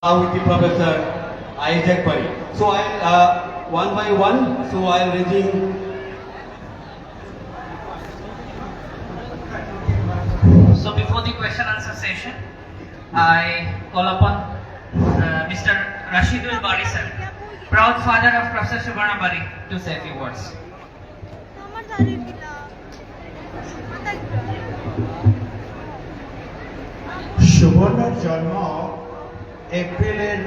with the Professor Isaac Pari. So one by one, so I am reading. So before the question answer session, I call upon Mr. Rashidul Bari sir, proud father of Professor Subarna Bari, to say a few words. সুবর্ণর জন্ম এপ্রিলের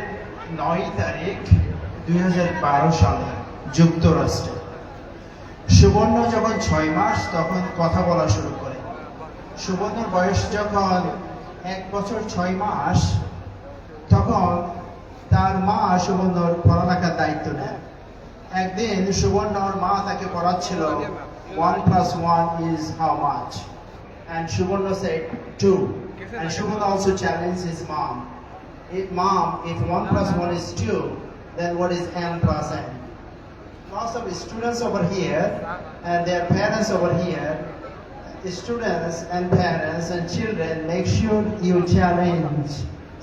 9 তারিখ 2012 সালে যুক্তরাষ্ট্রে। সুবর্ণ যখন 6 মাস তখন কথা বলা শুরু করে। সুবর্ণর বয়স যখন 1 বছর 6 মাস তখন তার মা সুবর্ণর পড়ালেখার দায়িত্ব নেয়। একদিন সুবর্ণর মা তাকে পড়াচ্ছিল 1 + 1 is how much, and Subarna said 2. And Subarna also challenged his mom. If 1 + 1 is 2, then what is m plus n? Lots of students over here and their parents over here, students and parents and children, make sure you challenge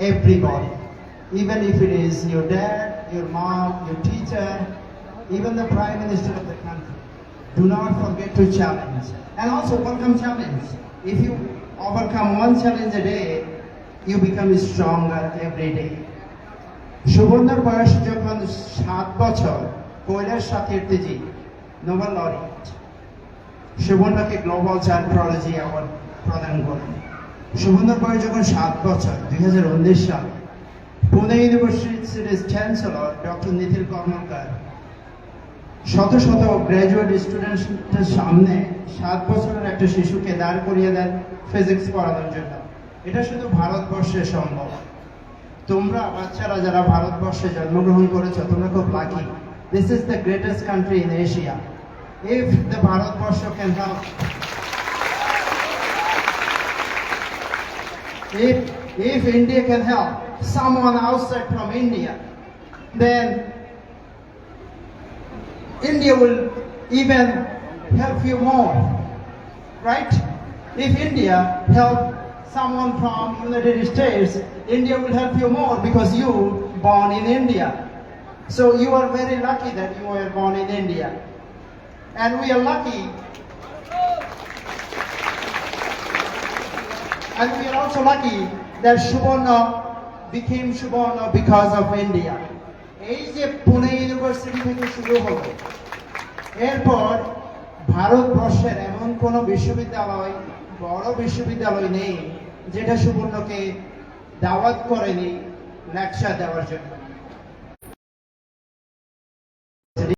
everybody. Even if it is your dad, your mom, your teacher, even the Prime Minister of the country. Do not forget to challenge. And also welcome challenge. If you overcome one challenge a day, you become stronger every day. সুবর্ণর বয়স যখন 7 বছর, Kailash সতীর্থজি Nobel laureate সুবর্ণকে global child প্রোলজি award প্রদান করেন। সুবর্ণর বয়স যখন 7 বছর 2019 সালে পুনে ইউনিভার্সিটির চ্যান্সেলর ডক্টর নিখিল কর্মকার শত শত গ্র্যাজুয়েট স্টুডেন্টদের সামনে 7 বছরের একটা শিশুকে দাঁড় করিয়ে দেন ফিজিক্স পড়ানোর জন্য। এটা শুধু ভারতবর্ষে সম্ভব। তোমরা বাচ্চারা যারা ভারতবর্ষে জন্মগ্রহণ করেছো তোমরা খুব lucky. This is the greatest country in Asia. If the Bharatvarsha can help, if India can help someone outside from India, then India will even help you more, right? If India help someone from United States, India will help you more because you born in India. So you are very lucky that you were born in India. And we are lucky. And we are also lucky that Subarna became Subarna because of India. এই যে Pune university থেকে শুরু হলো, এরপর ভারতবর্ষের এমন কোন বিশ্ববিদ্যালয়, বড় বিশ্ববিদ্যালয় নেই যেটা সুবর্ণকে দাওয়াত করেনি লেকচার দেওয়ার জন্য।